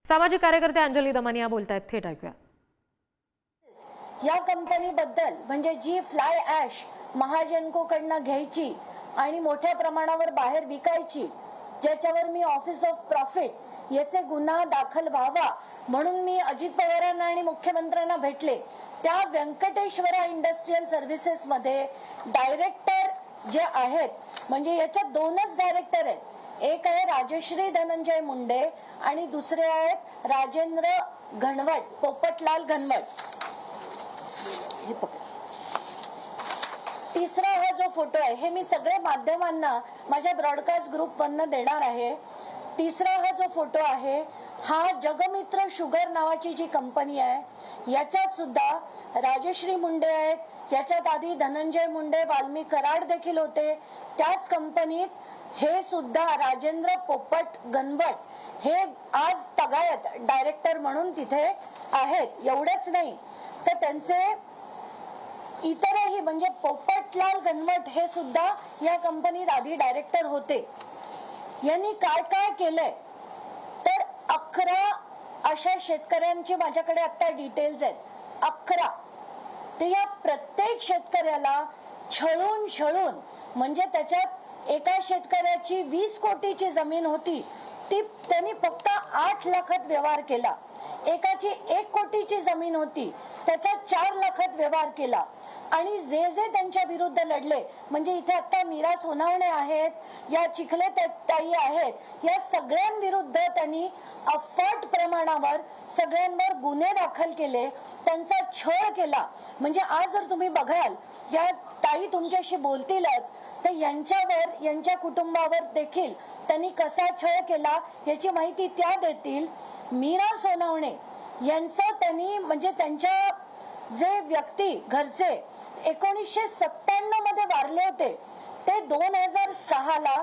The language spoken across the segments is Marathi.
सामाजिक कार्यकर्ते अंजली दमानिया बोलतायत, थेट ऐकूया। या कंपनीबद्दल म्हणजे जी फ्लाय ॲश महाजनकोकडनं घ्यायची आणि मोठ्या प्रमाणावर बाहेर विकायची, ज्याच्यावर मी ऑफिस ऑफ प्रॉफिट याचे गुन्हा दाखल व्हावा म्हणून मी अजित पवारांना आणि मुख्यमंत्र्यांना भेटले। त्या व्यंकटेश्वरा इंडस्ट्रियल सर्व्हिसेस मध्ये डायरेक्टर जे आहेत, म्हणजे याच्यात दोनच डायरेक्टर आहेत, एक आहे राजश्री धनंजय मुंडे आणि दुसरे आहेत राजेंद्र घनवट, पोपटलाल घनवट। हे तिसरा हा जो फोटो आहे हे मी सगळ्या माध्यमांना माझ्या ब्रॉडकास्ट ग्रुपवरनं देणार आहे। तिसरा हा जो फोटो आहे हा जगमित्र शुगर नावाची जी कंपनी आहे याच्यात सुद्धा राजश्री मुंडे आहेत, याच्यात आधी धनंजय मुंडे वाल्मी कराड देखील होते। त्याच कंपनीत हे सुद्धा राजेंद्र पोपट गणवट हे आज तगायत डायरेक्टर म्हणून तिथे आहेत। एवढेच नाही तर त्यांचे इतरही म्हणजे पोपटलाल गणवट हे सुद्धा या कंपनीत आधी डायरेक्टर होते। यांनी काय काय केलंय तर 11 अशा शेतकऱ्यांचे माझ्याकडे आता डिटेल्स आहेत, 11। ते या प्रत्येक शेतकऱ्याला छळून म्हणजे त्याच्यात एका शेतकऱ्याची 20 कोटीची जमीन होती, ती त्यांनी फक्त 8 लाखात व्यवहार केला। एकाची 1 कोटीची जमीन होती, त्याचा 4 लाखात व्यवहार केला। आणि जे जे त्यांच्या विरुद्ध लढले, म्हणजे इथे आता मीरा सोनावणे आहेत, या चिखले ताई आहेत, या सगळ्यांविरुद्ध त्यांनी अफाट प्रमाणावर सगळ्यांवर गुन्हे दाखल केले, त्यांचा छळ केला। म्हणजे आज जर तुम्ही बघाल या ताई तुमच्याशी बोलतीलच तर यांच्यावर, यांच्या कुटुंबावर देखील त्यांनी कसा छळ केला याची माहिती त्या देतील। मीरा सोनावणे यांचं त्यांनी म्हणजे त्यांच्या जे व्यक्ती घरचे 1997 मध्ये वारले होते ते 2006 ला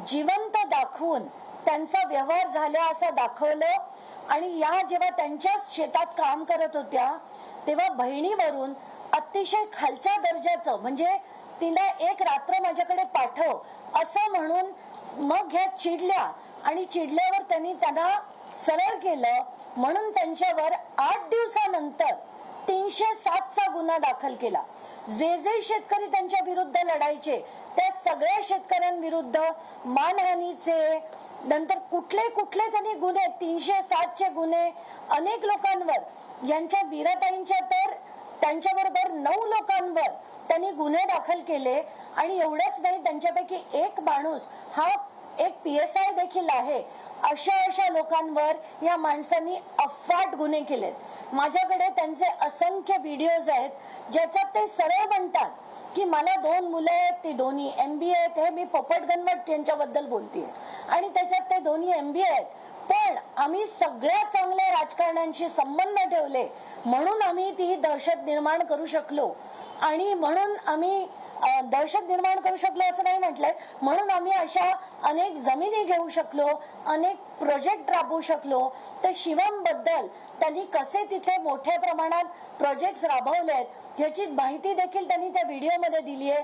जिवंत दाखवून त्यांचा व्यवहार झाला असं दाखवलं। आणि या जेव्हा त्यांच्या शेतात काम करत होत्या तेव्हा बहिणीवरून अतिशय खालच्या दर्जाचं म्हणजे तिला एक रात्र माझ्याकडे पाठव असं म्हणून मग ह्या चिडल्या आणि चिडल्यावर त्यांनी त्यांना सरळ केलं म्हणून त्यांच्यावर 8 दिवसानंतर 307 चा गुन्हा दाखल केला। जे जे शेतकरी त्यांच्या विरुद्ध लढायचे त्या सगळ्या शेतकऱ्यांविरुद्ध मानहानीचे, नंतर कुठले कुठले त्यांनी गुन्हे, 307 चे गुन्हे अनेक लोकांवर, यांच्या बीराताईंच्या तर त्यांच्याबरोबर 9 लोकांवर त्यांनी गुन्हे दाखल केले। आणि एवढंच नाही, त्यांच्यापैकी एक माणूस हा एक PSI देखील आहे। अशा लोकांवर या माणसांनी अफाट गुन्हे केलेत। माझ्याकडे त्यांचे असंख्य व्हिडिओज आहेत ज्याच्यात ते सरळ म्हणतात की मला 2 मुलं आहेत, ती दोन्ही MBA आहेत। हे मी पोपट गणवट यांच्याबद्दल बोलतेय आणि त्याच्यात ते दोन्ही MBA आहेत, पण आम्ही सगळ्या चांगल्या राजकारण्यांशी संबंध ठेवले म्हणून आम्ही ती दहशत निर्माण करू शकलो। आणि म्हणून आम्ही दहशत निर्माण करू शकलो असं नाही म्हटलंय, म्हणून आम्ही अशा अनेक जमिनी घेऊ शकलो, अनेक प्रोजेक्ट राबवू शकलो। तर शिवम बद्दल त्यांनी कसे तिथे मोठ्या प्रमाणात प्रोजेक्ट्स राबवलेत याची माहिती देखील त्यांनी त्या व्हिडिओमध्ये दिली आहे।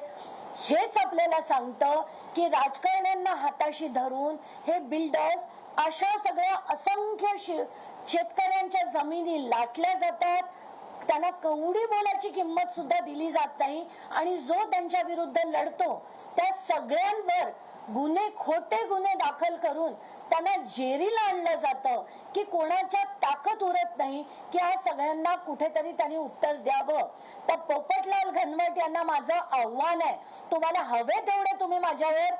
हेच आपल्याला सांगतं की राजकारण्यांना हाताशी धरून हे बिल्डर्स अशा सगळ्या असंख्य शेतकऱ्यांच्या जमिनी लाटल्या जातात, त्यांना कवडी मोलाची किंमत सुद्धा दिली जात नाही। आणि जो त्यांच्या विरुद्ध लढतो त्या सगळ्यांवर गुन्हे, खोटे गुन्हे दाखल करून त्यांना जेरीला आणलं जातं की कोणाच्या ताकद उरत नाही की या सगळ्यांना कुठेतरी त्यांनी उत्तर द्यावं। तर पोपटलाल घनवट यांना माझं आव्हान आहे, तुम्हाला हवे तेवढे तुम्ही माझ्यावर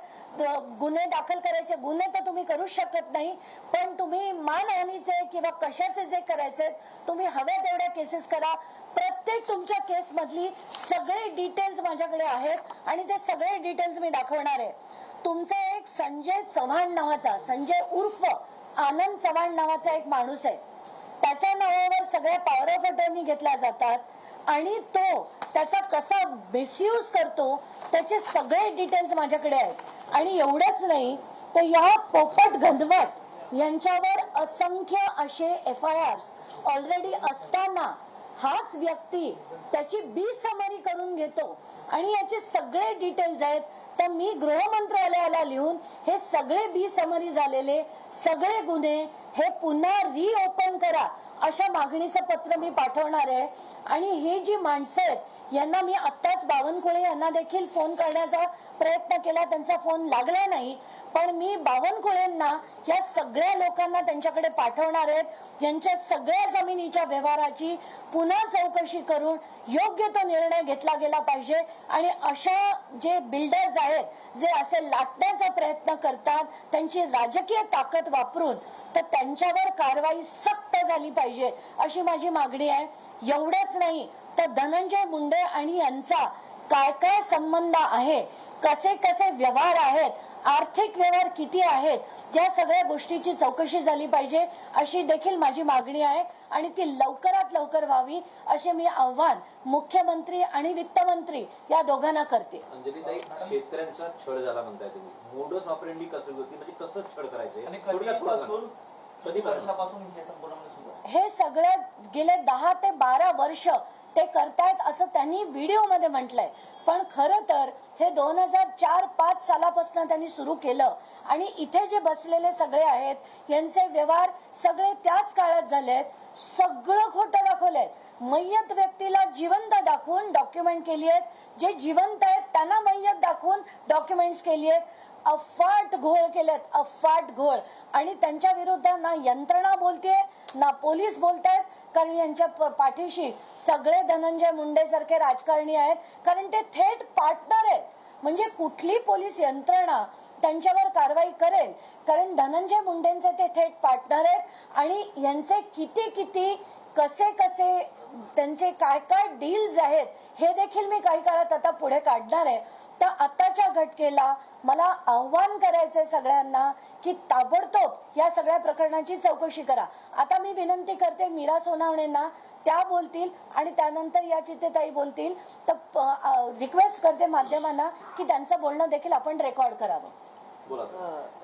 गुन्हे दाखल करायचे, गुन्हे तर तुम्ही करू शकत नाही, पण तुम्ही मानहानीचे किंवा कशाचे जे करायचे तुम्ही हवे तेवढ्या केसेस करा। प्रत्येक तुमच्या केस मधली सगळे डिटेल्स माझ्याकडे आहेत आणि ते सगळे डिटेल्स मी दाखवणार आहे। तुमचा एक संजय चव्हाण नावाचा, संजय उर्फ आनंद चव्हाण नावाचा एक माणूस आहे, त्याच्या नावावर सगळ्या पॉवर ऑफ अटर्नी घेतल्या जातात आणि तो त्याचा कसा मिसयूज करतो त्याचे सगळे डिटेल्स माझ्याकडे आहेत। आणि एवढंच नाही तर या पोपट गणवट यांच्यावर असंख्य असे FIRs ऑलरेडी असताना हाच व्यक्ती त्याची बी समरी करून घेतो आणि याचे सगळे डिटेल्स आहेत, तर मी गृह मंत्रालयाला लिहून हे सगळे बी समरी झालेले सगळे गुन्हे हे पुन्हा रिओपन करा अशा मागणीचं पत्र मी पाठवणार आहे. आणि ही जी माणसं आहेत यांना मी आत्ताच बावनकुळे यांना देखील फोन करण्याचा प्रयत्न केला, त्यांचा फोन लागला नाही, पण मी बावनकुळेंना या सगळ्या लोकांना त्यांच्याकडे पाठवणार आहेत, ज्यांच्या सगळ्या जमिनीच्या व्यवहाराची पुन्हा चौकशी करून योग्य तो निर्णय घेतला गेला पाहिजे. आणि अशा जे बिल्डर्स आहेत जे असे लाटण्याचा प्रयत्न करतात त्यांची राजकीय ताकद वापरून, तर त्यांच्यावर कारवाई सक्त झाली पाहिजे अशी माझी मागणी आहे. एवढंच नाही तर धनंजय मुंडे आणि यांचा काय काय संबंध आहे, कसे कसे व्यवहार आहेत, आर्थिक व्यवहार किती आहेत, या सगळ्या गोष्टीची चौकशी झाली पाहिजे अशी देखील माझी मागणी आहे. आणि ती लवकरात लवकर व्हावी असे मी आव्हान मुख्यमंत्री आणि वित्तमंत्री या दोघांना करते. अंजलीताई, शेतकऱ्यांचा छळ झाला म्हणताय तुम्ही, मोडस ऑपरेंडी कसं होती, म्हणजे कसं छळ करायचे आणि कधी वर्षापासून हे संपूर्ण सुरू आहे? हे सगळं गेले 10 ते 12 वर्ष ते करतायत असं त्यांनी व्हिडिओ मध्ये म्हटलंय, पण खरं तर हे 2004-5 सालापासून त्यांनी सुरू केलं. आणि इथे जे बसलेले सगळे आहेत यांचे व्यवहार सगळे त्याच काळात झालेत. सगळं खोटं दाखवलंय. मय्यत व्यक्तीला जिवंत दाखवून डॉक्युमेंट केली आहेत, जे जिवंत आहेत त्यांना मय्यत दाखवून डॉक्युमेंट्स केली आहेत. अफाट घोळ केलेत, अफाट घोळ. आणि त्यांच्या विरुद्ध ना यंत्रणा बोलतेय ना पोलीस बोलतायत, कारण यांच्या पाठीशी सगळे धनंजय मुंडे सारखे राजकारणी आहेत, कारण ते थेट पार्टनर आहेत. म्हणजे कुठली पोलीस यंत्रणा त्यांच्यावर कारवाई करेल, कारण धनंजय मुंडेंचे ते थेट पार्टनर आहेत. आणि यांचे किती किती कसे कसे त्यांचे काय काय डील्स आहेत हे देखील मी काही काळात आता पुढे काढणार आहे. तर आताच्या घटनेला मला आव्हान करायचंय सगळ्यांना की ताबडतोब या सगळ्या प्रकरणाची चौकशी करा. आता मी विनंती करते मीरा सोनावणेंना, त्या बोलतील आणि त्यानंतर या चित्तेताई बोलतील. तर रिक्वेस्ट करते माध्यमांना की त्यांचं बोलणं देखील आपण रेकॉर्ड करावं.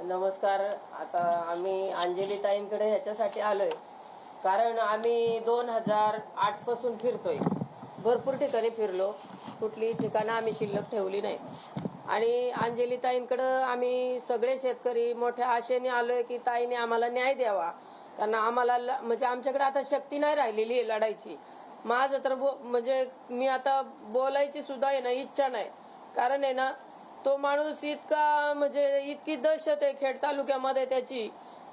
नमस्कार. आता आम्ही अंजलीताईंकडे ह्याच्यासाठी आलोय कारण आम्ही 2008 पासून फिरतोय, भरपूर ठिकाणी फिरलो, कुठली ठिकाणं आम्ही शिल्लक ठेवली नाही. आणि अंजलीताईंकडं आम्ही सगळे शेतकरी मोठ्या आशेने आलोय की ताईने आम्हाला न्याय द्यावा, कारण आम्हाला म्हणजे आमच्याकडे आता शक्ती नाही राहिलेली आहे लढायची. माझं तर म्हणजे मी आता बोलायची सुद्धा आहे ना इच्छा नाही, कारण आहे ना तो माणूस इतका म्हणजे इतकी दहशत आहे खेड तालुक्यामध्ये त्याची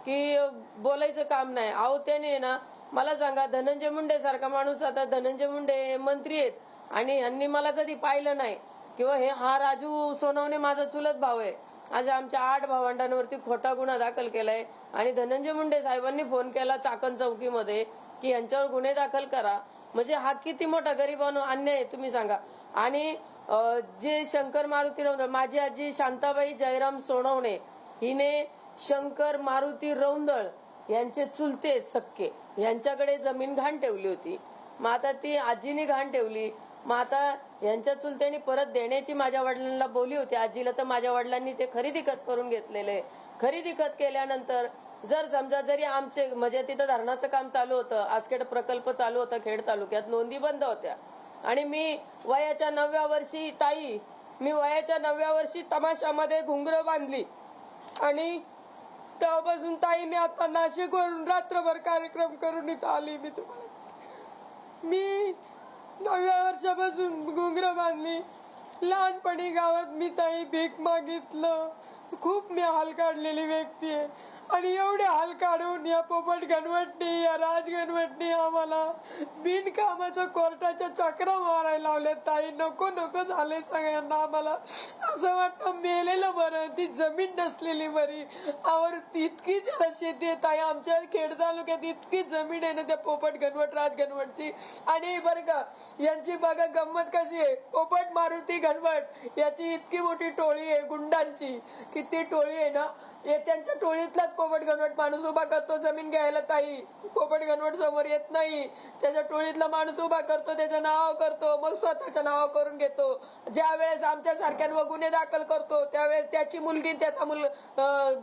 की बोलायचं काम नाही. अहो त्याने ना मला सांगा, धनंजय मुंडे सारखा माणूस, आता धनंजय मुंडे मंत्री आहेत आणि यांनी मला कधी पाहिलं नाही, किंवा हा राजू सोनवणे माझा चुलत भाऊ आहे. अशा आमच्या 8 भावंडांवरती खोटा गुन्हा दाखल केलाय. आणि धनंजय मुंडे साहेबांनी फोन केला चाकण चौकीमध्ये की यांच्यावर गुन्हे दाखल करा. म्हणजे हा किती मोठा गरिबांनो अन्याय आहे तुम्ही सांगा. आणि जे शंकर मारुती रौंदळ, माझी आजी शांताबाई जयराम सोनवणे हिने शंकर मारुती रौंदळ यांचे चुलते सक्के यांच्याकडे जमीन घाण ठेवली होती. मग आता ती आजीने घाण ठेवली, मग आता यांच्या चुलत्यांनी परत देण्याची माझ्या वडिलांना बोली होती आजीला, तर माझ्या वडिलांनी ते खरेदी खत करून घेतलेले. खरेदी खत केल्यानंतर जर समजा जरी आमचे म्हणजे तिथं धरणाचं काम चालू होतं, आसखेड प्रकल्प चालू होता खेड तालुक्यात, नोंदी बंद होत्या. आणि मी वयाच्या 9व्या वर्षी मी वयाच्या 9व्या वर्षी तमाशामध्ये घुंगरं बांधली. आणि तेव्हापासून ताई मी आता नाशिकवरून रात्रभर कार्यक्रम करून इथं आली. मी 9व्या वर्षापासून घुंगरं बांधली. लहानपणी गावात मी ताई भीक मागितलं, खूप मी हाल काढलेली व्यक्ती आहे. आणि एवढे हाल काढून या पोपट गणवटनी या राजगणवटनी आम्हाला बिनकामाचं कोर्टाच्या चक्रा मारायला लावल्या. ताई नको नको झाले सगळ्यांना. आम्हाला असं वाटतं मेलेलं बरं, ती जमीन नसलेली बरी. आवर इतकी त्याला शेती आहे ताई, आमच्या खेड तालुक्यात इतकी जमीन आहे ना त्या पोपट गणवट राजगणवटची. आणि बरं का यांची बघा गंमत कशी आहे, पोपट मारुती गणवट याची इतकी मोठी टोळी आहे गुंडांची की ती टोळी आहे ना हे त्यांच्या टोळीतलाच पोपट गणवट माणूस उभा करतो जमीन घ्यायला. ताई, पोपट गणवट समोर येत नाही. त्याच्या टोळीतला माणूस उभा करतो, त्याचं नाव करतो, मग स्वतःच्या नाव करून घेतो. ज्या वेळेस आमच्या सारख्यांवर गुन्हे दाखल करतो त्यावेळेस त्याची मुलगी, त्याचा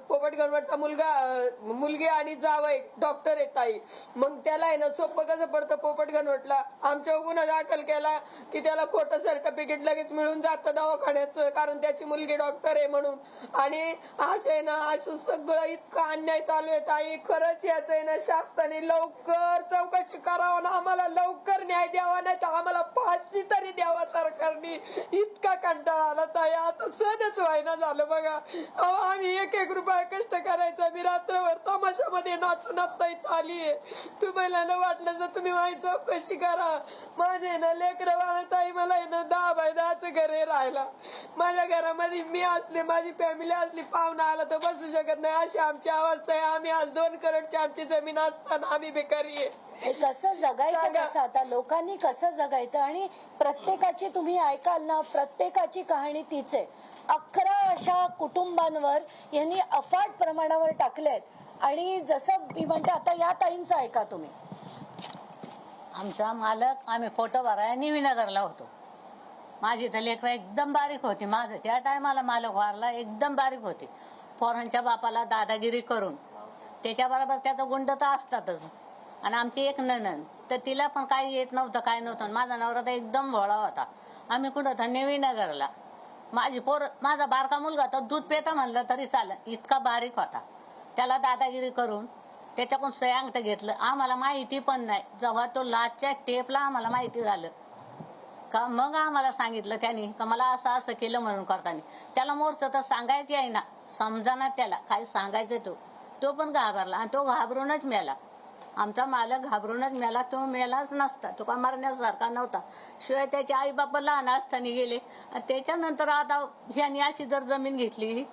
पोपट गणवटचा मुलगी आणि जावई डॉक्टर आहे ताई. मग त्याला आहे ना सोपं कसं पडतं पोपट गणवटला. आमच्यावर गुन्हा दाखल केला की त्याला खोटं सर्टिफिकेट लगेच मिळून जातं दवाखान्याचं, कारण त्याची मुलगी डॉक्टर आहे म्हणून. आणि असं आहे ना, असं सगळं इतकं अन्याय चालू आहे ताई. खरंच याच आहे ना शासनाने लवकर चौकशी करावं ना, आम्हाला लवकर न्याय द्यावा, नाही तर आम्हाला फाशी तरी द्यावा सरकारने. इतका कंटाळा आला ताई, आता सणच व्हायना झालं बघा. आम्ही एक एक रुपया कष्ट करायचा. मी रात्रभर तमाशामध्ये नाचून आता इथं आलीये. तुम्हाला न वाटलं तर तुम्ही माझी चौकशी करा. माझे ना लेकरं बाळ ताई, मला आहे ना 10 बाय 10चं घर आहे राहायला. माझ्या घरामध्ये मी असले, माझी फॅमिली असली, पाहुणा आला तर बसू शकत नाही, अशी आमची अवस्था आहे. आम्ही आज 2 करोडची आमची जमीन असताना आम्ही बेकारी आहे. कसं जगायचं, कसं आता लोकांनी कसं जगायचं. आणि प्रत्येकाची तुम्ही ऐकाल ना, प्रत्येकाची कहाणी तीच आहे. 11 अशा कुटुंबांवर यांनी अफाट प्रमाणावर टाकलेत. आणि जसं मी म्हणते, आता या ताईंचं ऐका तुम्ही. आमचा मालक, आम्ही फोटो भरायला निवीनगरला होतो. माझी तर लेकरं एकदम बारीक होती. माझं त्या टायमाला मालक वारला, एकदम बारीक होती. पोरांच्या बापाला दादागिरी करून, त्याच्याबरोबर त्याचं गुंड तर असतातच. आणि आमची एक नणंद, तर तिला पण काही येत नव्हतं, काय नव्हतं. माझा नवरा तर एकदम भोळा होता. आम्ही कुठं तर निवीनगरला. माझा बारका मुलगा तर दूध पेता म्हणलं तरी चालेल, इतका बारीक होता. त्याला दादागिरी करून त्याच्याकडून सयांगत घेतलं. आम्हाला माहिती पण नाही. जेव्हा तो लाचच्या टेपला आम्हाला माहिती झालं का, मग आम्हाला सांगितलं त्यांनी का मला असं असं केलं म्हणून करताना. त्याला मोर्च तर सांगायची आहे ना, समजाना त्याला काय सांगायचं. तो पण घाबरला आणि तो घाबरूनच मेला. आमचा मालक घाबरूनच मेला. तो मेलाच नसता, तो का मरण्यासारखा नव्हता. शिवाय त्याचे आई बाबा लहान असताना गेले. त्याच्यानंतर आता ह्यांनी अशी जर जमीन घेतली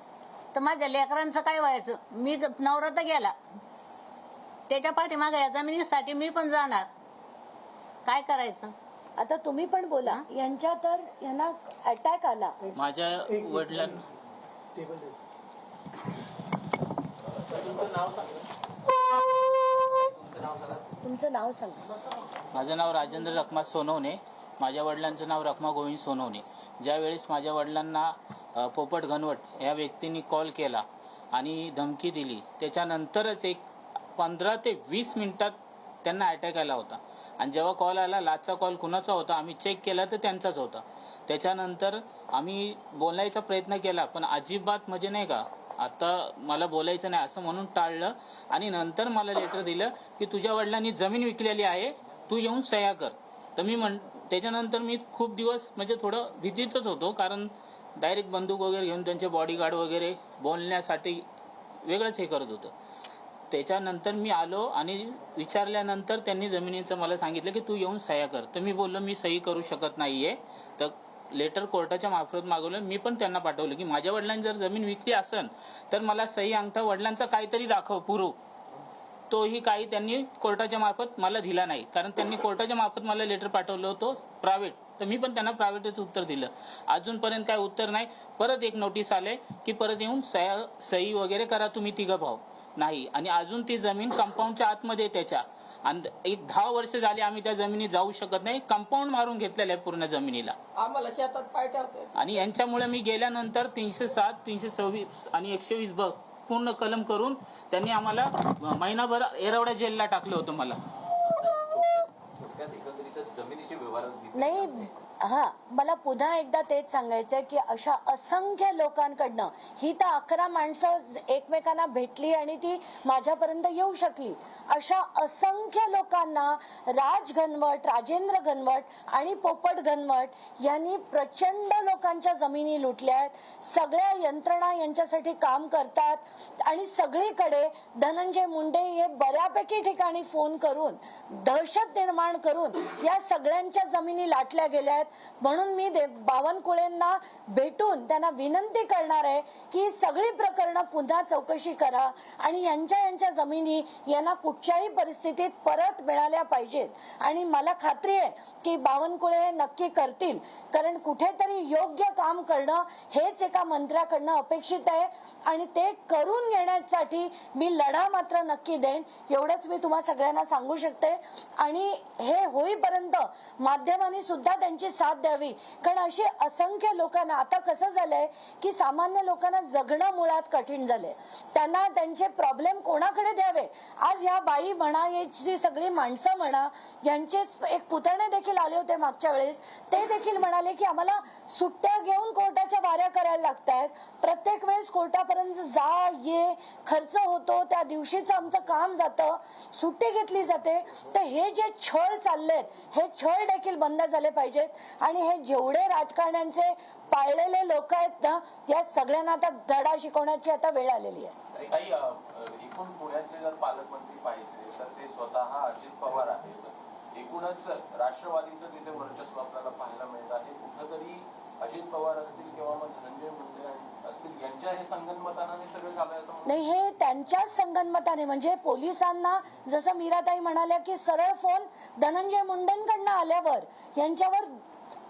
तर माझ्या लेकरांचं काय व्हायचं. मी नवरा तर गेला, त्याच्या पाठीमागे या जमिनीसाठी मी पण जाणार. काय करायचं. आता तुम्ही पण बोला. यांच्या तर यांना अटॅक आला. माझ्या वडिलांना तुमचं नाव सांगा. माझं नाव राजेंद्र रखमा सोनवणे. माझ्या वडिलांचं नाव रखमा गोविंद सोनवणे. ज्यावेळेस माझ्या वडिलांना पोपट गणवट या व्यक्तींनी कॉल केला आणि धमकी दिली, त्याच्यानंतरच एक 15 ते 20 मिनिटात त्यांना अटॅक आला होता. आणि जेव्हा कॉल आला, लाचचा कॉल कुणाचा होता आम्ही चेक केला तर त्यांचाच होता. त्याच्यानंतर आम्ही बोलायचा प्रयत्न केला, पण अजिबात म्हणजे नाही का, आता मला बोलायचं नाही असं म्हणून टाळलं. आणि नंतर मला लेटर दिलं की तुझ्या वडिलांनी जमीन विकलेली आहे, तू येऊन सह्या कर. तर त्याच्यानंतर मी खूप दिवस म्हणजे थोडं भीतीतच होतो, कारण डायरेक्ट बंदूक वगैरे घेऊन त्यांचे बॉडीगार्ड वगैरे बोलण्यासाठी वेगळंच हे करत होतं. त्याच्यानंतर मी आलो आणि विचारल्यानंतर त्यांनी जमिनीचं मला सांगितलं की तू येऊन सह्या कर. तर मी बोललो मी सही करू शकत नाहीये. तर लेटर कोर्टाच्या मार्फत मागवलं. मी पण त्यांना पाठवलं की माझ्या वडिलांनी जर जमीन विकली असेल तर मला सही अंगठा वडिलांचा काहीतरी दाखव प्रूफ. तोही काही त्यांनी कोर्टाच्या मार्फत मला दिला नाही, कारण त्यांनी कोर्टाच्या मार्फत मला लेटर पाठवलं होतं प्रायव्हेट. तर मी पण त्यांना प्रायव्हेटच उत्तर दिलं. अजूनपर्यंत काय उत्तर नाही. परत एक नोटीस आले की परत येऊन सही वगैरे करा तुम्ही तिघं भाऊ. नाही. आणि अजून ती जमीन कंपाऊंडच्या आतमध्ये त्याच्या, आणि एक 10 वर्ष झाली आम्ही त्या जमिनीत जाऊ शकत नाही. कंपाऊंड मारून घेतलेलं आहे पूर्ण जमिनीला. आम्हाला शेतात पाय ठेवते. आणि यांच्यामुळे मी गेल्यानंतर 307, 326 आणि 120 ब पूर्ण कलम करून त्यांनी आम्हाला महिनाभर एरवड्या जेलला टाकलं होतं मला. जमिनीचे व्यवहार नाही. मला पुन्हा एकदा तेच सांगायचंय की अशा असंख्य लोकांकडनं ही तर 11 माणसं एकमेकांना भेटली आणि ती माझ्यापर्यंत येऊ शकली. अशा असंख्य लोकांना राज घनवट, राजेंद्र घनवट आणि पोपट घनवट यांनी प्रचंड लोकांच्या जमिनी लुटल्यात. सगळ्या यंत्रणा यांच्यासाठी काम करतात आणि सगळीकडे धनंजय मुंडे हे बऱ्यापैकी ठिकाणी फोन करून दहशत निर्माण करून या सगळ्यांच्या जमिनी लाटल्या गेल्यात. म्हणून मी बावनकुळेंना भेटून त्यांना विनंती करणार आहे की सगळी प्रकरणं पुन्हा चौकशी करा आणि यांच्या जमिनी यांना कुठच्याही परिस्थितीत परत मिळाल्या पाहिजेत. आणि मला खात्री आहे की बावनकुळे हे नक्की करतील. कारण कुठेतरी योग्य काम करणं हेच एका मंत्र्याकडनं अपेक्षित आहे आणि ते करून घेण्यासाठी मी लढा मात्र नक्की देईन, एवढंच मी तुम्हा सगळ्यांना सांगू शकते. आणि हे होईपर्यंत माध्यमांनी सुद्धा त्यांची साथ द्यावी, कारण अशी असंख्य लोकांना आता कसं झालंय की सामान्य लोकांना जगणं मुळात कठीण झालंय. त्यांना त्यांचे प्रॉब्लेम कोणाकडे द्यावे. आज ह्या बाई म्हणा, याची सगळी माणसं म्हणा, यांचेच एक पुतणे देखील आले होते मागच्या वेळेस, ते देखील म्हणाले की आम्हाला सुट्ट्या घेऊन कोर्टाच्या वाऱ्या करायला लागतात, प्रत्येक वेळेस कोर्टापर्यंत जा ये खर्च होतो, त्या दिवशीच आमचं काम जातं, सुट्टी घेतली जाते. तर हे जे छळ चाललेत हे छळ देखील बंद झाले पाहिजेत आणि हे जेवढे राजकारण्यांचे पाळलेले लोक आहेत ना, या सगळ्यांना आता धडा शिकवण्याची आता वेळ आलेली आहे. काही एकूण पुण्याचे जर पालकमंत्री पाहिजे तर ते स्वतः अजित पवार आहेत. एकूणच राष्ट्रवादीचं तिथे वर्चस्व आपल्याला पाहायला मिळत आहे. कुठंतरी अजित पवार असतील किंवा मग धनंजय मुंडे असतील यांच्या हे संगनमताने सगळं झालंय असं नाही, हे त्यांच्याच संगनमताने. म्हणजे पोलिसांना जसं मीराताई म्हणाल्या की सरळ फोन धनंजय मुंडेंकडनं आल्यावर यांच्यावर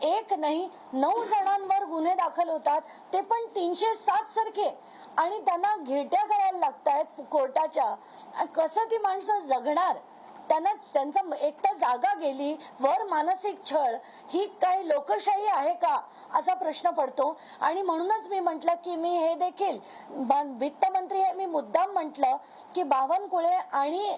एक नाही 9 जणांवर गुन्हे दाखल होतात, ते पण 307 सारखे, आणि त्यांना घिरट्या करायला लागतायत कोर्टाच्या. कसं ती माणसं जगणार. त्यांना त्यांचा एक तर जागा गेली, वर मानसिक छळ. ही काही लोकशाही आहे का असा प्रश्न पडतो. आणि म्हणूनच मी म्हटलं की मी हे देखील वित्तमंत्री हे मी मुद्दाम म्हटलं की बावनकुळे आणि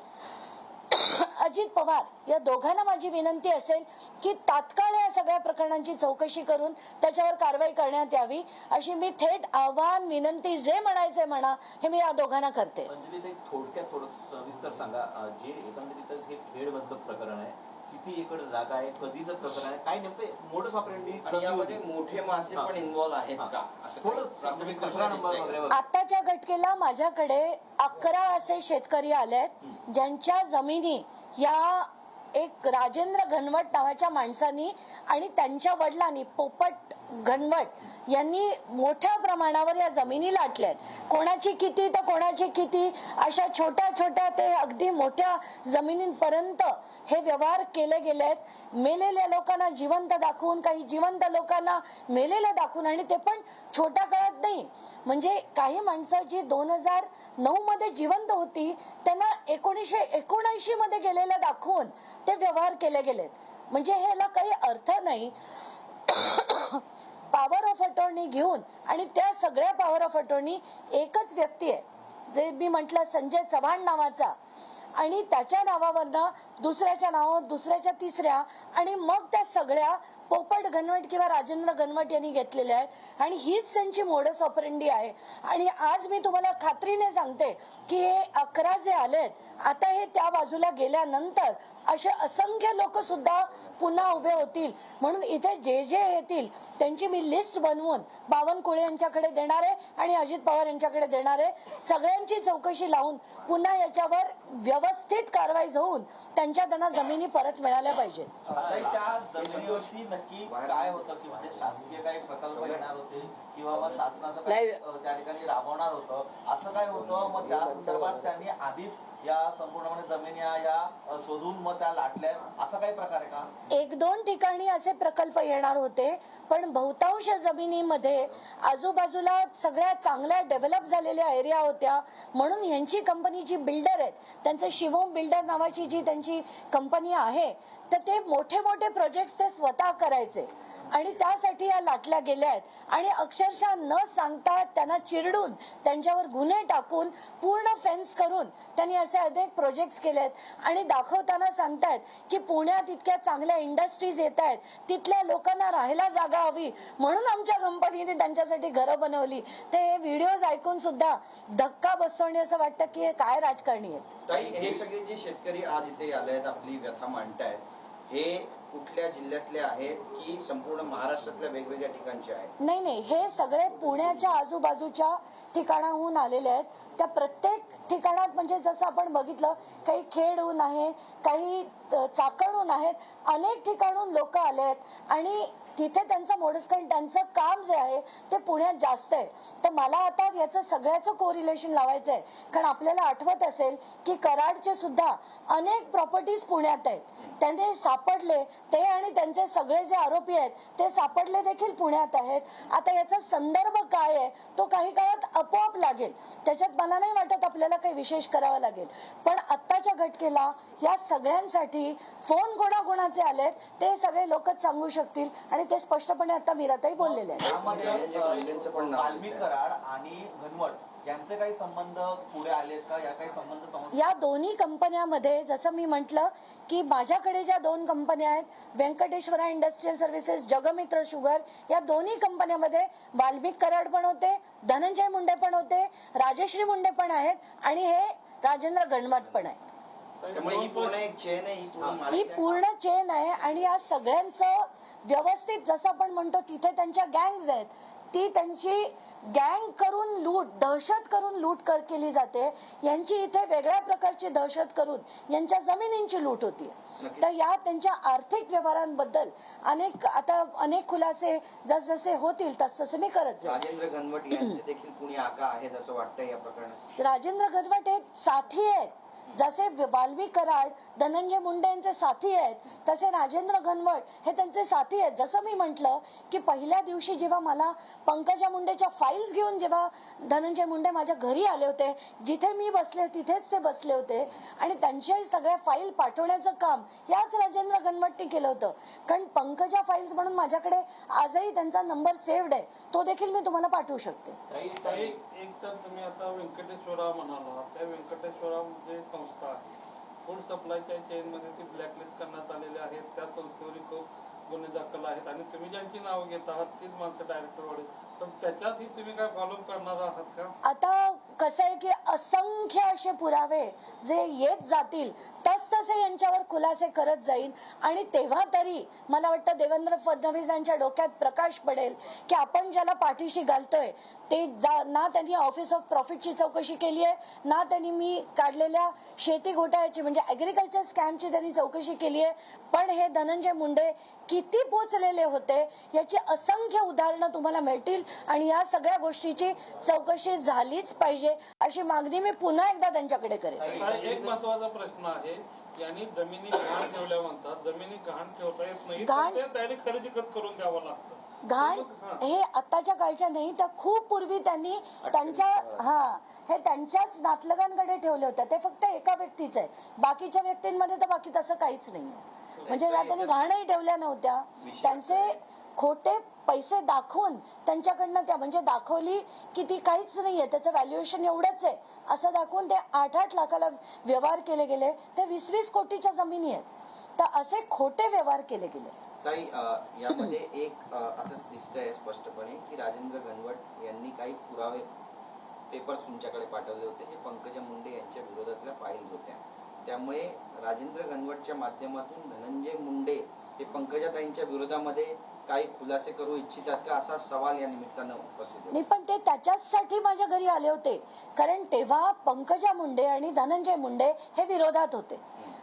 अजित पवार या दोघांना माझी विनंती असेल की तात्काळ या सगळ्या प्रकरणांची चौकशी करून त्याच्यावर कारवाई करण्यात यावी, अशी मी थेट आव्हान विनंती जे म्हणायचे म्हणा हे मी या दोघांना करते. अंजली, थोडक्यात थोडं सविस्तर सांगा, जे एकंदरीतच हे खेडमधलं प्रकरण आहे, किती एकड जागा आहे, कधीचं प्रकरण आहे, काय नेमकं मोडस ऑपरेंडी आणि यामध्ये मोठे मासे पण इन्व्हॉल्व आहेत का असं थोडं प्राथमिक दुसरा नंबर वगैरे वगैरे. आताच्या घटकेला माझ्याकडे 11 असे शेतकरी आलेत ज्यांच्या जमिनी या एक राजेंद्र घनवट नावाच्या माणसानी आणि त्यांच्या वडिलांनी पोपट घनवट यांनी मोठ्या प्रमाणावर या जमिनी लाटल्यात. कोणाची किती तर कोणाची किती, अशा छोट्या छोट्या ते अगदी मोठ्या जमिनींपर्यंत हे व्यवहार केले गेलेत. मेलेल्या लोकांना जिवंत दाखवून, काही जिवंत लोकांना मेलेलं दाखवून, आणि ते पण छोट्या काळात नाही. म्हणजे काही माणसं जी 2009 मध्ये जिवंत होती त्यांना 1979 मध्ये गेलेलं दाखवून ते व्यवहार केले गेलेत. म्हणजे ह्याला काही अर्थ नाही. पॉवर ऑफ अटॉर्नी घेऊन, आणि त्या सगळ्या पॉवर ऑफ अटॉर्नी एकच व्यक्ती आहे जे मी म्हटलं संजय चव्हाण नावाचा, आणि त्याच्या नावावरनं दुसऱ्याच्या नावावर, दुसऱ्याच्या तिसऱ्या, आणि मग त्या सगळ्या पोपट घनवट किंवा राजेंद्र घनवट यांनी घेतलेल्या आहेत. आणि हीच त्यांची मोडस ऑपरेंडी आहे. आणि आज मी तुम्हाला खात्रीने सांगते की हे 11 जे आलेत, आता हे त्या बाजूला गेल्यानंतर असे असंख्य लोक सुद्धा पुन्हा उभे होतील. म्हणून इथे जे जे येतील त्यांची मी लिस्ट बनवून बावनकुळे यांच्याकडे देणार आहे आणि अजित पवार यांच्याकडे देणार आहे. सगळ्यांची चौकशी लावून पुन्हा याच्यावर व्यवस्थित कारवाई होऊन त्यांना जमिनी परत मिळाल्या पाहिजेत. त्या जमिनीवरती नक्की काय होतं की म्हणजे शासकीय काही प्रकल्प येणार होते किंवा मग शासनाचं काही त्या ठिकाणी राबवणार होतं, असं काय होतं? मग त्या संदर्भात त्यांनी आधीच या संपूर्णपणे जमिनी या शोधून मग त्या लाटल्या, असा काही प्रकार आहे का? 1-2 ठिकाणी असे प्रकल्प येणार होते, पण बहुतांश जमिनीमध्ये आजूबाजूला सगळ्या चांगल्या डेव्हलप झालेल्या एरिया होत्या. म्हणून यांची कंपनी जी बिल्डर आहेत, त्यांचं शिवम बिल्डर नावाची जी त्यांची कंपनी आहे, तर ते मोठे मोठे प्रोजेक्ट ते स्वतः करायचे आणि त्यासाठी या लाटल्या गेल्या आहेत. आणि अक्षरशः न सांगता त्यांना चिरडून त्यांच्यावर गुन्हे टाकून पूर्ण फेन्स करून त्यांनी असे अनेक प्रोजेक्ट्स केलेत. आणि दाखवताना सांगतायत की पुण्यात इतक्या चांगल्या इंडस्ट्रीज येत आहेत, तिथल्या लोकांना राहायला जागा हवी म्हणून आमच्या कंपनीने त्यांच्यासाठी घरं बनवली. ते हे व्हिडिओज ऐकून सुद्धा धक्का बसतो आणि असं वाटतं की हे काय राजकारणी आहेत. ताई, हे सगळे जे शेतकरी आज इथे आले आहेत, आपली व्यथा मांडतायत, हे कुठल्या जिल्ह्यातले आहेत की संपूर्ण महाराष्ट्रातल्या वेगवेगळ्या ठिकाणचे आहेत? नाही, हे सगळे पुण्याच्या आजूबाजूच्या ठिकाणाहून आलेले आहेत. त्या प्रत्येक ठिकाणात म्हणजे जसं आपण बघितलं, काही खेडहून आहे, काही चाकणहून आहेत, अनेक ठिकाणून लोक आलेत आणि तिथे त्यांचं मोडस कारण त्यांचं काम जे आहे ते पुण्यात जास्त आहे. तर मला आता याचं सगळ्याचं कोरिलेशन लावायचं आहे, कारण आपल्याला आठवत असेल की कराडचे सुद्धा अनेक प्रॉपर्टीज पुण्यात आहेत. त्यांनी सापडले ते आणि त्यांचे सगळे जे आरोपी आहेत ते सापडले देखील पुण्यात आहेत. आता याचा संदर्भ काय आहे तो काही काळात आपोआप लागेल, त्याच्यात मला नाही वाटत आपल्याला काही विशेष करावं लागेल. पण आत्ताच्या घटकेला या सगळ्यांसाठी फोन कोणाकोणाचे आलेत ते सगळे लोकच सांगू शकतील आणि ते स्पष्टपणे आता मीराताई बोललेले आहेत. यामध्ये वाल्मिक कराड आणि घनवट यांचे काही संबंध पुढे आलेत का? या काही संबंध या दोन्ही कंपन्यामध्ये जसं मी म्हटलं की माझ्याकडे ज्या 2 कंपन्या आहेत, Venkateshwara industrial services, Jagmitra sugar, या दोन्ही कंपन्यामध्ये वाल्मिक कराड पण होते, धनंजय मुंडे पण होते, राजश्री मुंडे पण आहेत आणि हे राजेंद्र घनवट पण आहे. त्यामुळे ही पूर्ण एक चेन आहे, ही पूर्ण चेन आहे आणि या सगळ्यांचं व्यवस्थित जसं आपण म्हणतो तिथे त्यांच्या गँग्स आहेत, ती त्यांची गँग करून लूट, दहशत करून लूट केली जाते. यांची इथे वेगळ्या प्रकारची दहशत करून यांच्या जमिनींची लूट होती. तर या त्यांच्या आर्थिक व्यवहारांबद्दल अनेक खुलासे जसजसे होतील तसतसे मी करत जाईल. राजेंद्र घनवट यांचे देखील कुणी आका आहेत असं वाटतंय या प्रकरणात? राजेंद्र घनवट हे साथी आहेत, जसे वाल्मिक कराड धनंजय मुंडे यांचे साथी आहेत तसे राजेंद्र घनवट हे त्यांचे साथी आहेत. जसं मी म्हटलं की पहिल्या दिवशी जेव्हा मला पंकजा मुंडेच्या फाईल्स घेऊन जेव्हा धनंजय मुंडे माझ्या घरी आले होते, जिथे मी बसले तिथेच ते बसले होते आणि त्यांच्या सगळ्या फाईल पाठवण्याचं काम याच राजेंद्र घनवटने केलं होतं. कारण पंकजा फाईल्स म्हणून माझ्याकडे आजही त्यांचा नंबर सेव्ड आहे, तो देखील मी तुम्हाला पाठवू शकते. एक तर तुम्ही आता व्यंकटेश्वरा म्हणाला, त्या व्यंकटेश्वरा म्हणजे संस्था आहे, फूड सप्लायच्या चेन मध्ये ती ब्लॅकलिस्ट करण्यात आलेले आहेत. त्या संस्थेवरील खूप गुन्हे दाखल आहेत आणि तुम्ही ज्यांची नावं घेत आहात तीच माणसं डायरेक्टर वडे, पण त्याच्यातही तुम्ही काय फॉलोअप करणार आहात का? आता कसं आहे की असंख्य असे पुरावे जे येत जातील तसतसे यांच्यावर खुलासे करत जाईल आणि तेव्हा तरी मला वाटतं देवेंद्र फडणवीसांच्या डोक्यात प्रकाश पडेल की आपण ज्याला पाठीशी घालतोय ते ना त्यांनी ऑफिस ऑफ प्रॉफिटची चौकशी केली आहे, ना त्यांनी मी काढलेल्या शेती घोटाळ्याची म्हणजे ऍग्रिकल्चर स्कॅमची त्यांनी चौकशी केली आहे. पण हे धनंजय मुंडे किती पोचलेले होते याची असंख्य उदाहरणं तुम्हाला मिळतील आणि या सगळ्या गोष्टीची चौकशी झालीच पाहिजे अशी मागणी मी पुन्हा एकदा त्यांच्याकडे करेन. एक महत्वाचा प्रश्न आहे, यांनी जमिनी गहाण ठेवल्या म्हणतात, जमिनी गहाण ठेवता येत नाही, त्याने खरेदी करून द्यावं लागतं. घाण हे आताच्या काळच्या नाही तर खूप पूर्वी त्यांनी हे त्यांच्याच नातलगांकडे ठेवले होते. ते फक्त एका व्यक्तीच आहे, बाकीच्या व्यक्तींमध्ये तर बाकी तसं काहीच नाही. म्हणजे त्यांनी घाणही ठेवल्या नव्हत्या, त्यांचे खोटे पैसे दाखवून त्यांच्याकडनं त्या म्हणजे दाखवली की ती काहीच नाहीये, त्याचं व्हॅल्युएशन एवढंच आहे असं दाखवून ते 8-8 लाखाला व्यवहार केले गेले. ते 20-20 कोटीच्या जमिनी आहेत. तर असे खोटे व्यवहार केले गेले. ताई, यामध्ये एक असं दिसतंय स्पष्टपणे की राजेंद्र घनवट यांनी काही पुरावे पेपर्स तुमच्याकडे पाठवले होते जे पंकजा मुंडे यांच्या विरोधातल्या फाईल्स होत्या. त्यामुळे राजेंद्र घनवटच्या माध्यमातून धनंजय मुंडे हे पंकजाताईंच्या विरोधामध्ये काही खुलासे करू इच्छितात का असा सवाल या निमित्तानं उपस्थित होतो. नाही, पण ते त्याच्यासाठी माझ्या घरी आले होते कारण तेव्हा पंकजा मुंडे आणि धनंजय मुंडे हे विरोधात होते.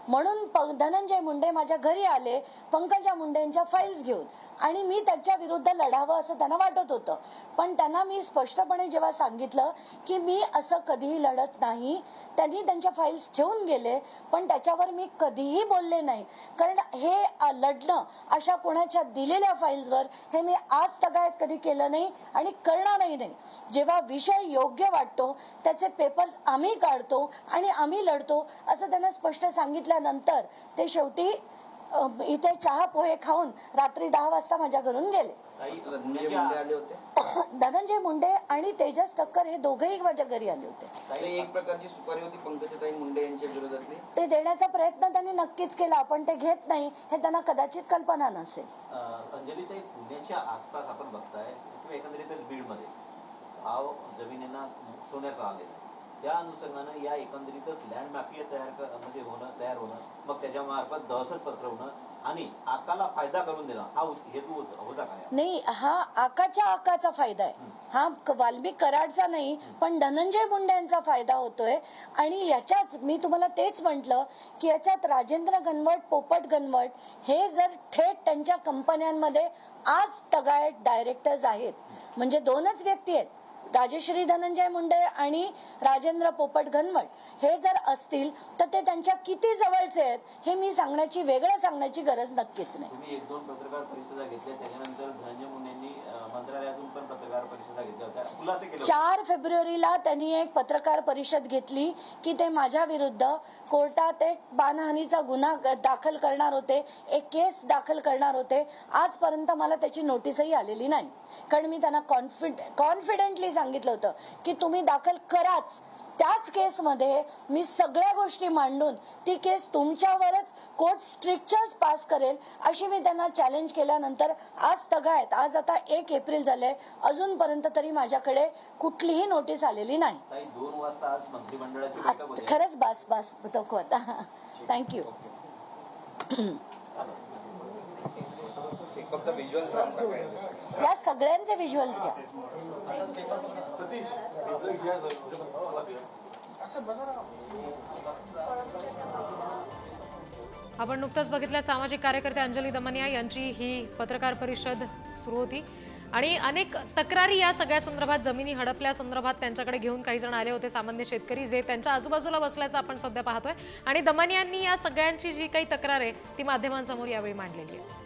म्हणून धनंजय मुंडे माझ्या घरी आले पंकजा मुंडेंच्या फाईल्स घेऊन आणि मी त्याच्या विरुद्ध लढावं असं त्यांना वाटत होतं. पण त्यांना मी स्पष्टपणे जेव्हा सांगितलं की मी असं कधीही लढत नाही, त्यांनी त्यांच्या फाईल्स ठेवून गेले पण त्याच्यावर मी कधीही बोलले नाही. कारण हे लढणं अशा कोणाच्या दिलेल्या फाईल्सवर हे मी आज तगायत कधी केलं नाही आणि करणारही नाही. जेव्हा विषय योग्य वाटतो त्याचे पेपर्स आम्ही काढतो आणि आम्ही लढतो असं त्यांना स्पष्ट सांगितल्यानंतर ते शेवटी इथे चहा पोहे खाऊन रात्री 10 वाजता माझ्या घरून गेले. धनंजय मुंडे आणि तेजस ठक्कर हे दोघेही माझ्या घरी आले होते. एक प्रकारची सुपारी होती पंकजाताई मुंडे यांच्या विरोधातली, ते देण्याचा प्रयत्न त्यांनी नक्कीच केला, पण ते घेत नाही हे त्यांना कदाचित कल्पना नसेल. अंजलीताई, पुण्याच्या आसपास आपण बघताय किंवा एकंदरीतच बीडमध्ये भाव जमिनींना सोन्याचा आलेला, ज्या अनुषंगानं या एकंदरीतच लँड माफिया तयार होणं मग त्याच्यामार्फत दहशत पसरवणं आणि आकाला फायदा करून देणं हा हेतू होता काय? नाही, हा आकाचा फायदा आहे, हा वाल्मिक कराडचा नाही पण धनंजय मुंडे यांचा फायदा होतोय. आणि याच्याच मी तुम्हाला तेच म्हटलं की याच्यात राजेंद्र गणवट, पोपट गणवट हे जर थेट त्यांच्या कंपन्यांमध्ये आज तगायत डायरेक्टर्स आहेत, म्हणजे दोनच व्यक्ती आहेत, राजश्री धनंजय मुंडे आणि राजेंद्र पोपट घनवट, हे जर असतील तर ते त्यांच्या किती जवळचे आहेत हे मी वेगळं सांगण्याची गरज नक्कीच नाही. तुम्ही 1-2 पत्रकार परिषदा घेतल्या, त्याच्यानंतर धनंजय मुंडेंनी मंत्रालयातून पण पत्रकार परिषदा घेतल्या होत्या, खुलासे केले. 4 फेब्रुवारीला त्यांनी एक पत्रकार परिषद घेतली की ते माझ्या विरुद्ध कोर्टात एक मानहानीचा गुन्हा दाखल करणार होते, एक केस दाखल करणार होते. आजपर्यंत मला त्याची नोटीसही आलेली नाही, कारण मी त्यांना कॉन्फिडेंटली सांगितलं होतं की तुम्ही दाखल कराच. त्याच केसमध्ये मी सगळ्या गोष्टी मांडून ती केस तुमच्यावरच कोर्ट स्ट्रिक्चर्स पास करेल अशी मी त्यांना चॅलेंज केल्यानंतर आज तगायत, आज आता 1 एप्रिल झालंय, अजूनपर्यंत तरी माझ्याकडे कुठलीही नोटीस आलेली नाही. 2 वाजता आज मंत्रिमंडळाची बैठक होती. खरंच बस तो आता थँक्यू. फक्त व्हिज्युअल या सगळ्यांचे व्हिज्युअल्स घ्या. आपण नुकतंच बघितलं सामाजिक कार्यकर्ते अंजली दमनिया यांची ही पत्रकार परिषद सुरू होती आणि अनेक तक्रारी या सगळ्या संदर्भात, जमिनी हडपल्या संदर्भात त्यांच्याकडे घेऊन काही जण आले होते, सामान्य शेतकरी जे त्यांच्या आजूबाजूला बसल्याचं आपण सध्या पाहतोय. आणि दमनियांनी या सगळ्यांची जी काही तक्रार आहे ती माध्यमांसमोर यावेळी मांडलेली आहे.